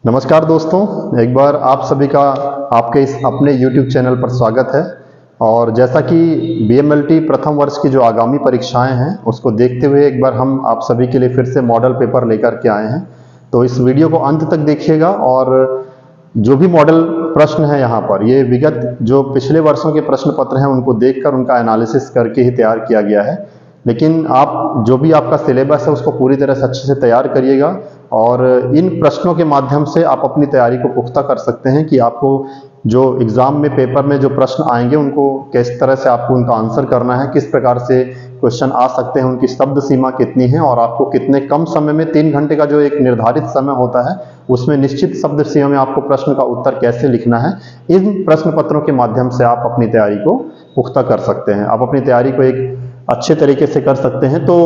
नमस्कार दोस्तों, एक बार आप सभी का आपके इस अपने YouTube चैनल पर स्वागत है। और जैसा कि BMLT प्रथम वर्ष की जो आगामी परीक्षाएं हैं उसको देखते हुए एक बार हम आप सभी के लिए फिर से मॉडल पेपर लेकर के आए हैं। तो इस वीडियो को अंत तक देखिएगा और जो भी मॉडल प्रश्न है यहाँ पर ये विगत जो पिछले वर्षों के प्रश्न पत्र हैं उनको देखकर उनका एनालिसिस करके ही तैयार किया गया है। लेकिन आप जो भी आपका सिलेबस है उसको पूरी तरह से अच्छे से तैयार करिएगा और इन प्रश्नों के माध्यम से आप अपनी तैयारी को पुख्ता कर सकते हैं कि आपको जो एग्जाम में पेपर में जो प्रश्न आएंगे उनको किस तरह से आपको उनका आंसर करना है, किस प्रकार से क्वेश्चन आ सकते हैं, उनकी शब्द सीमा कितनी है और आपको कितने कम समय में 3 घंटे का जो एक निर्धारित समय होता है उसमें निश्चित शब्द सीमा में आपको प्रश्न का उत्तर कैसे लिखना है। इन प्रश्न पत्रों के माध्यम से आप अपनी तैयारी को पुख्ता कर सकते हैं, आप अपनी तैयारी को एक अच्छे तरीके से कर सकते हैं। तो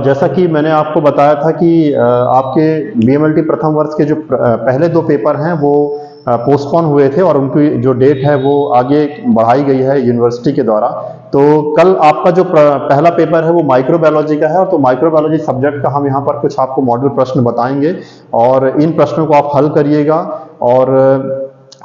जैसा कि मैंने आपको बताया था कि आपके BMLT प्रथम वर्ष के जो पहले 2 पेपर हैं वो पोस्टपोन हुए थे और उनकी जो डेट है वो आगे बढ़ाई गई है यूनिवर्सिटी के द्वारा। तो कल आपका जो पहला पेपर है वो माइक्रोबायोलॉजी का है और तो माइक्रोबायोलॉजी सब्जेक्ट का हम यहाँ पर कुछ आपको मॉडल प्रश्न बताएंगे और इन प्रश्नों को आप हल करिएगा और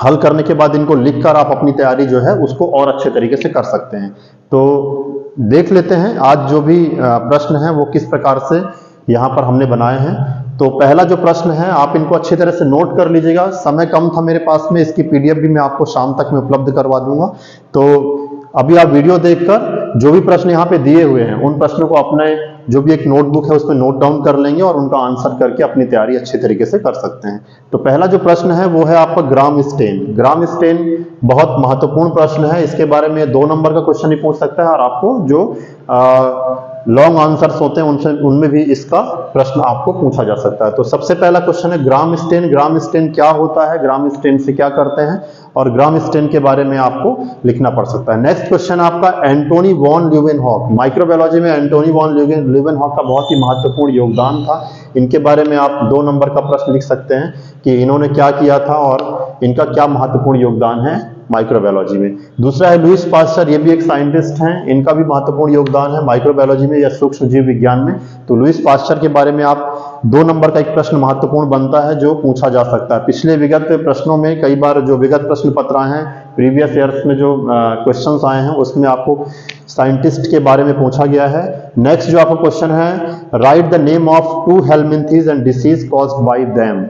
हल करने के बाद इनको लिखकर आप अपनी तैयारी जो है उसको और अच्छे तरीके से कर सकते हैं। तो देख लेते हैं आज जो भी प्रश्न है वो किस प्रकार से यहाँ पर हमने बनाए हैं। तो पहला जो प्रश्न है आप इनको अच्छी तरह से नोट कर लीजिएगा। समय कम था मेरे पास में, इसकी PDF भी मैं आपको शाम तक में उपलब्ध करवा दूंगा। तो अभी आप वीडियो देखकर जो भी प्रश्न यहाँ पे दिए हुए हैं उन प्रश्नों को अपने जो भी एक नोटबुक है उसमें नोट डाउन कर लेंगे और उनका आंसर करके अपनी तैयारी अच्छे तरीके से कर सकते हैं। तो पहला जो प्रश्न है वो है आपका ग्राम स्टेन। ग्राम स्टेन बहुत महत्वपूर्ण प्रश्न है, इसके बारे में 2 नंबर का क्वेश्चन ही पूछ सकता है और आपको जो लॉन्ग आंसर्स होते हैं उनमें भी इसका प्रश्न आपको पूछा जा सकता है। तो सबसे पहला क्वेश्चन है ग्राम स्टेन। ग्राम स्टेन क्या होता है, ग्राम स्टेन से क्या करते हैं और ग्राम स्टेन के बारे में आपको लिखना पड़ सकता है। नेक्स्ट क्वेश्चन आपका एंटोनी वॉन ल्यूवेनहॉक। माइक्रोबायोलॉजी में एंटोनी वॉन ल्यूवेनहॉक का बहुत ही महत्वपूर्ण योगदान था। इनके बारे में आप 2 नंबर का प्रश्न लिख सकते हैं कि इन्होंने क्या किया था और इनका क्या महत्वपूर्ण योगदान है माइक्रोबायोलॉजी में। दूसरा है लुईस पास्चर, ये भी एक साइंटिस्ट हैं, इनका भी महत्वपूर्ण योगदान है माइक्रोबायोलॉजी में या सूक्ष्म जीव विज्ञान में। तो लुईस पास्चर के बारे में आप 2 नंबर का एक प्रश्न महत्वपूर्ण बनता है जो पूछा जा सकता है। पिछले विगत प्रश्नों में कई बार जो विगत प्रश्न पत्र आए हैं प्रीवियस ईयर्स में जो क्वेश्चंस आए हैं उसमें आपको साइंटिस्ट के बारे में पूछा गया है। नेक्स्ट जो आपका क्वेश्चन है right the name of 2 helminths and disease caused by them.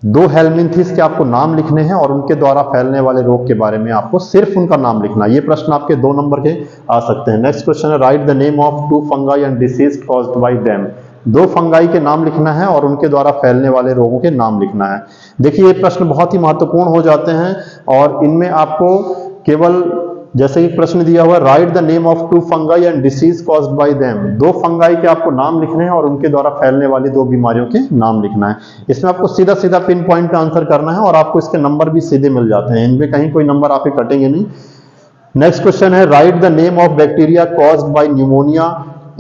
2 helminths के आपको नाम लिखने हैं और उनके द्वारा फैलने वाले रोग के बारे में आपको सिर्फ उनका नाम लिखना है। ये प्रश्न आपके 2 नंबर के आ सकते हैं। नेक्स्ट क्वेश्चन है right the name of 2 fungi and disease caused by them. 2 fungi के नाम लिखना है और उनके द्वारा फैलने वाले रोगों के नाम लिखना है। देखिए ये प्रश्न बहुत ही महत्वपूर्ण हो जाते हैं और इनमें आपको केवल जैसे कि प्रश्न दिया हुआ right the name of 2 fungi and disease caused by them. 2 fungi के आपको नाम लिखने हैं और उनके द्वारा फैलने वाली 2 बीमारियों के नाम लिखना है। इसमें आपको सीधा सीधा पिन पॉइंट पे आंसर करना है और आपको इसके नंबर भी सीधे मिल जाते हैं, इनमें कहीं कोई नंबर आपके कटेंगे नहीं। नेक्स्ट क्वेश्चन है right the name of bacteria caused by pneumonia,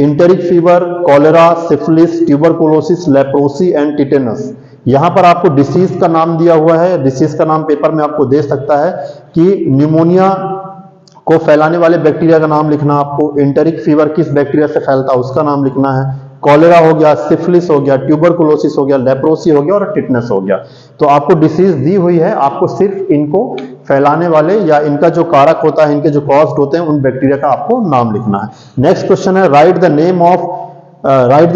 enteric fever, cholera, syphilis, tuberculosis, leprosy and tetanus. यहां पर आपको डिसीज का नाम दिया हुआ है, डिसीज का नाम पेपर में आपको दे सकता है कि न्यूमोनिया को फैलाने वाले बैक्टीरिया का नाम लिखना, आपको इंटेरिक फीवर किस बैक्टीरिया से फैलता है उसका नाम लिखना है, कॉलेरा हो गया, सिफिलिस हो गया, ट्यूबरकुलोसिस हो गया, लेप्रोसी हो गया और टिटनेस हो गया। तो आपको डिसीज दी हुई है, आपको सिर्फ इनको फैलाने वाले या इनका जो कारक होता है, इनके जो कॉज्ड होते हैं उन बैक्टीरिया का आपको नाम लिखना है। नेक्स्ट क्वेश्चन है right the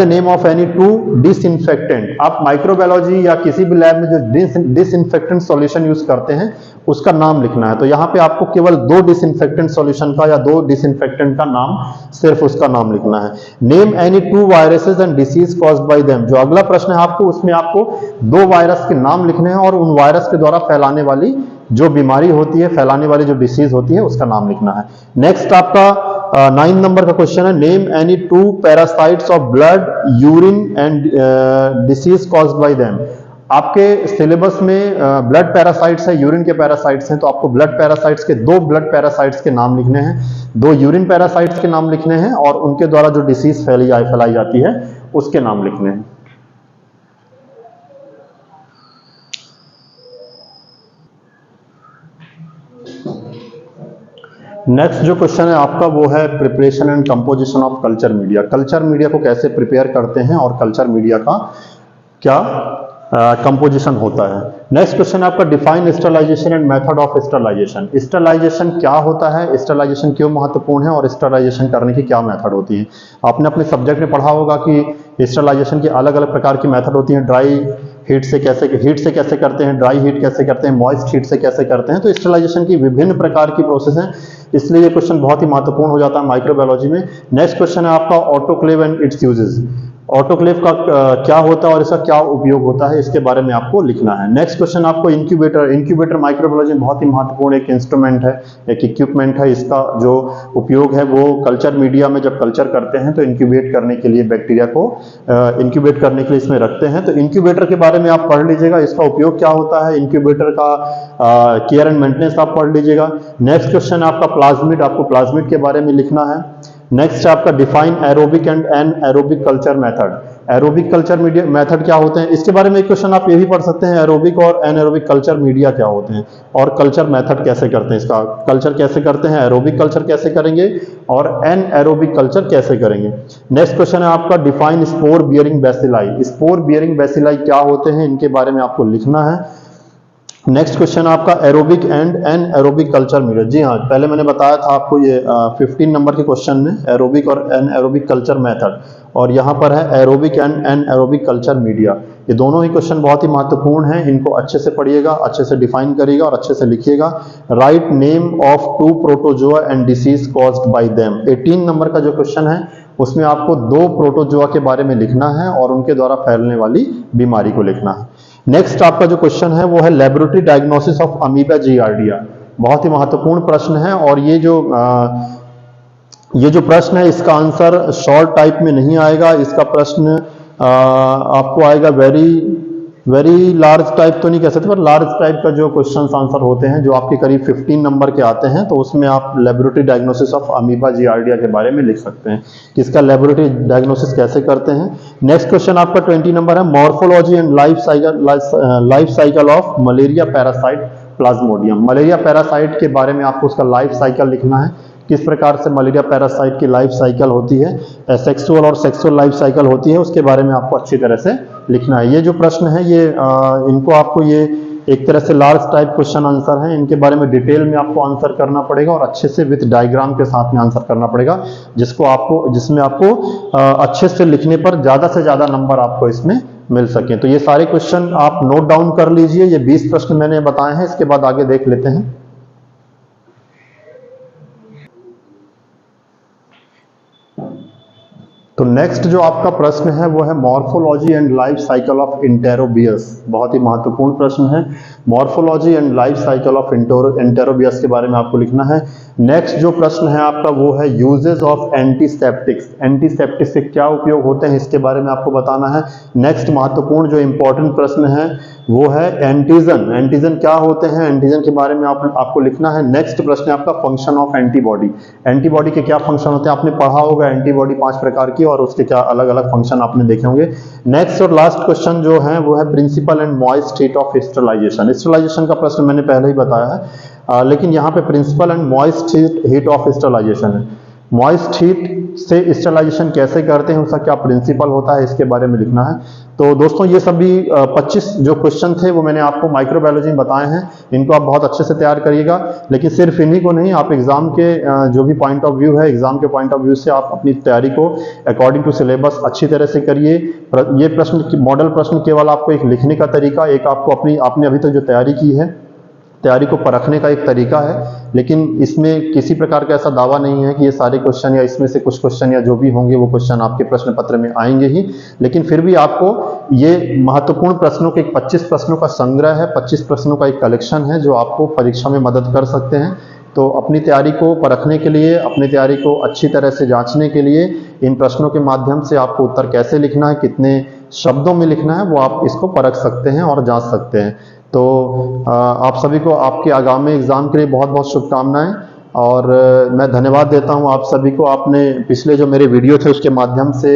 name of any 2 disinfectant. आप माइक्रोबायोलॉजी या किसी भी लैब में जो डिसइंफेक्टेंट सॉल्यूशन यूज करते हैं उसका नाम लिखना है। तो यहाँ पे आपको केवल 2 डिसइंफेक्टेंट सॉल्यूशन का या 2 डिसइंफेक्टेंट का नाम, सिर्फ उसका नाम लिखना है। Name any 2 viruses and disease caused by them. जो अगला प्रश्न है आपको उसमें आपको 2 वायरस के नाम लिखने हैं और उन वायरस के द्वारा फैलाने वाली जो बीमारी होती है, फैलाने वाली जो डिसीज होती है उसका नाम लिखना है। नेक्स्ट आपका 9 नंबर का क्वेश्चन है name any 2 parasites of blood, urine and disease caused by them. आपके सिलेबस में ब्लड पैरासाइट्स है, यूरिन के पैरासाइट्स हैं, तो आपको ब्लड पैरासाइट्स के 2 ब्लड पैरासाइट्स के नाम लिखने हैं, 2 यूरिन पैरासाइट्स के नाम लिखने हैं और उनके द्वारा जो डिसीज फैलाई जाती है उसके नाम लिखने हैं। नेक्स्ट जो क्वेश्चन है आपका वो है preparation and composition of culture media. Culture media को कैसे प्रिपेयर करते हैं और कल्चर मीडिया का क्या कंपोजिशन होता है। नेक्स्ट क्वेश्चन है आपका define sterilisation and method of sterilisation. Sterilisation क्या होता है, स्टरलाइजेशन क्यों महत्वपूर्ण है और स्टरलाइजेशन करने की क्या मेथड होती है। आपने अपने सब्जेक्ट में पढ़ा होगा कि स्टरलाइजेशन की अलग अलग प्रकार की मेथड होती है। ड्राई हीट से कैसे करते हैं, ड्राई हीट कैसे करते हैं, मॉइस्ट हीट से कैसे करते हैं। तो स्टरलाइजेशन की विभिन्न प्रकार की प्रोसेस हैं, इसलिए ये क्वेश्चन बहुत ही महत्वपूर्ण हो जाता है माइक्रोबायोलॉजी में। नेक्स्ट क्वेश्चन है आपका autoclave and it's uses. Autoclave का क्या होता है और इसका क्या उपयोग होता है, इसके बारे में आपको लिखना है। नेक्स्ट क्वेश्चन आपको इंक्यूबेटर। इंक्यूबेटर माइक्रोबायोलॉजी में बहुत ही महत्वपूर्ण एक इंस्ट्रूमेंट है, एक इक्विपमेंट है। इसका जो उपयोग है वो कल्चर मीडिया में जब कल्चर करते हैं तो इंक्यूबेट करने के लिए, बैक्टीरिया को इंक्यूबेट करने के लिए इसमें रखते हैं। तो इंक्यूबेटर के बारे में आप पढ़ लीजिएगा, इसका उपयोग क्या होता है, इंक्यूबेटर का केयर एंड मेंटेनेंस आप पढ़ लीजिएगा। नेक्स्ट क्वेश्चन आपका प्लाज्मिड, आपको प्लाज्मिड के बारे में लिखना है। नेक्स्ट आपका define aerobic and anaerobic culture method. Aerobic culture media method क्या होते हैं, इसके बारे में एक क्वेश्चन आप ये भी पढ़ सकते हैं, एरोबिक और एनएरोबिक कल्चर मीडिया क्या होते हैं और कल्चर मेथड कैसे करते हैं, इसका कल्चर कैसे करते हैं, एरोबिक कल्चर कैसे करेंगे और एनएरोबिक कल्चर कैसे करेंगे। नेक्स्ट क्वेश्चन है आपका define spore bearing bacilli. Spore bearing bacilli क्या होते हैं, इनके बारे में आपको लिखना है। नेक्स्ट क्वेश्चन आपका aerobic and anaerobic culture media. जी हाँ, पहले मैंने बताया था आपको ये 15 नंबर के क्वेश्चन में एरोबिक और एन एरोबिक कल्चर मेथड, और यहाँ पर है aerobic and anaerobic culture media. ये दोनों ही क्वेश्चन बहुत ही महत्वपूर्ण हैं, इनको अच्छे से पढ़िएगा, अच्छे से डिफाइन करिएगा और अच्छे से लिखिएगा। Write name of 2 protozoa and disease caused by them. 18 number का जो क्वेश्चन है उसमें आपको 2 प्रोटोजोआ के बारे में लिखना है और उनके द्वारा फैलने वाली बीमारी को लिखना है। नेक्स्ट आपका जो क्वेश्चन है वो है laboratory diagnosis of amoeba giardia. बहुत ही महत्वपूर्ण प्रश्न है और ये जो प्रश्न है इसका आंसर शॉर्ट टाइप में नहीं आएगा, इसका प्रश्न आपको आएगा वेरी लार्ज टाइप तो नहीं कह सकते, पर लार्ज टाइप का जो क्वेश्चंस आंसर होते हैं जो आपके करीब 15 नंबर के आते हैं, तो उसमें आप laboratory diagnosis of amoeba giardia के बारे में लिख सकते हैं कि इसका लेबोरेटरी डायग्नोसिस कैसे करते हैं। नेक्स्ट क्वेश्चन आपका 20 नंबर है morphology and life cycle of malaria parasite Plasmodium. Malaria parasite के बारे में आपको उसका लाइफ साइकिल लिखना है, किस प्रकार से मलेरिया पैरासाइट की लाइफ साइकिल होती है, सेक्सुअल और सेक्सुअल लाइफ साइकिल होती है, उसके बारे में आपको अच्छी तरह से लिखना है। ये जो प्रश्न है ये इनको आपको ये एक तरह से लार्ज टाइप क्वेश्चन आंसर है, इनके बारे में डिटेल में आपको आंसर करना पड़ेगा और अच्छे से विद डायग्राम के साथ में आंसर करना पड़ेगा, जिसमें आपको अच्छे से लिखने पर ज्यादा से ज्यादा नंबर आपको इसमें मिल सके। तो ये सारे क्वेश्चन आप नोट डाउन कर लीजिए, ये 20 प्रश्न मैंने बताए हैं, इसके बाद आगे देख लेते हैं। तो नेक्स्ट जो आपका प्रश्न है वो है morphology and life cycle of इंटेरोबियस। बहुत ही महत्वपूर्ण प्रश्न है, morphology and life cycle of इंटेरोबियस के बारे में आपको लिखना है। नेक्स्ट जो प्रश्न है आपका वो है यूजेस ऑफ एंटीसेप्टिक्स। एंटीसेप्टिक्स से क्या उपयोग होते हैं इसके बारे में आपको बताना है। नेक्स्ट महत्वपूर्ण जो इंपॉर्टेंट प्रश्न है वो है एंटीजन। एंटीजन क्या होते हैं, एंटीजन के बारे में आपको लिखना है। नेक्स्ट प्रश्न है आपका फंक्शन ऑफ एंटीबॉडी। एंटीबॉडी के क्या फंक्शन होते हैं, आपने पढ़ा होगा एंटीबॉडी 5 प्रकार की और उसके क्या अलग अलग फंक्शन आपने देखे होंगे। नेक्स्ट और लास्ट क्वेश्चन जो है वो है principle and moist heat of sterilisation. Sterilisation का प्रश्न मैंने पहले ही बताया है, लेकिन यहाँ पे principle and moist heat of sterilisation है। मॉइस्ट हीट से स्टरलाइजेशन कैसे करते हैं, उसका क्या प्रिंसिपल होता है, इसके बारे में लिखना है। तो दोस्तों ये सभी 25 जो क्वेश्चन थे वो मैंने आपको माइक्रोबायोलॉजी में बताए हैं, इनको आप बहुत अच्छे से तैयार करिएगा। लेकिन सिर्फ इन्हीं को नहीं, आप एग्जाम के जो भी पॉइंट ऑफ व्यू है, एग्जाम के पॉइंट ऑफ व्यू से आप अपनी तैयारी को अकॉर्डिंग टू सिलेबस अच्छी तरह से करिए। ये प्रश्न मॉडल प्रश्न केवल आपको एक लिखने का तरीका, एक आपको आपने अभी तक जो तैयारी की है, तैयारी को परखने का एक तरीका है, लेकिन इसमें किसी प्रकार का ऐसा दावा नहीं है कि ये सारे क्वेश्चन या इसमें से कुछ क्वेश्चन या जो भी होंगे वो क्वेश्चन आपके प्रश्न पत्र में आएंगे ही। लेकिन फिर भी आपको ये महत्वपूर्ण प्रश्नों के 25 प्रश्नों का संग्रह है, 25 प्रश्नों का एक कलेक्शन है जो आपको परीक्षा में मदद कर सकते हैं। तो अपनी तैयारी को परखने के लिए, अपनी तैयारी को अच्छी तरह से जांचने के लिए इन प्रश्नों के माध्यम से आपको उत्तर कैसे लिखना है, कितने शब्दों में लिखना है, वो आप इसको परख सकते हैं और जांच सकते हैं। तो आप सभी को आपके आगामी एग्जाम के लिए बहुत बहुत शुभकामनाएं, और मैं धन्यवाद देता हूं आप सभी को। आपने पिछले जो मेरे वीडियो थे उसके माध्यम से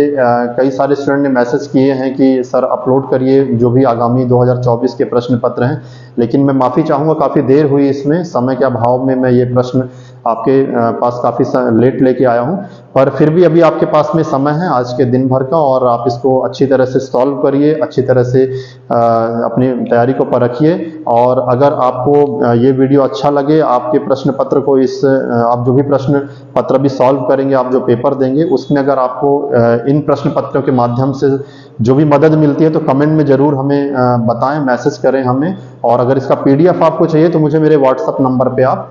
कई सारे स्टूडेंट ने मैसेज किए हैं कि सर अपलोड करिए जो भी आगामी 2024 के प्रश्न पत्र हैं, लेकिन मैं माफ़ी चाहूँगा, काफ़ी देर हुई इसमें, समय के अभाव में मैं ये प्रश्न आपके पास काफ़ी लेट लेके आया हूँ, पर फिर भी अभी आपके पास में समय है आज के दिन भर का, और आप इसको अच्छी तरह से सॉल्व करिए, अच्छी तरह से अपनी तैयारी को परखिए। और अगर आपको ये वीडियो अच्छा लगे, आपके प्रश्न पत्र को आप जो भी प्रश्न पत्र भी सॉल्व करेंगे, आप जो पेपर देंगे उसमें अगर आपको इन प्रश्न पत्रों के माध्यम से जो भी मदद मिलती है तो कमेंट में ज़रूर हमें बताएं, मैसेज करें हमें। और अगर इसका PDF आपको चाहिए तो मुझे मेरे WhatsApp नंबर पे आप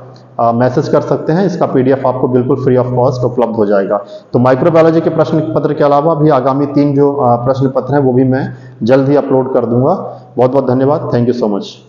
मैसेज कर सकते हैं, इसका PDF आपको बिल्कुल फ्री ऑफ कॉस्ट उपलब्ध हो जाएगा। तो माइक्रोबायोलॉजी के प्रश्न पत्र के अलावा भी आगामी 3 जो प्रश्न पत्र हैं वो भी मैं जल्द ही अपलोड कर दूंगा। बहुत बहुत धन्यवाद। Thank you so much.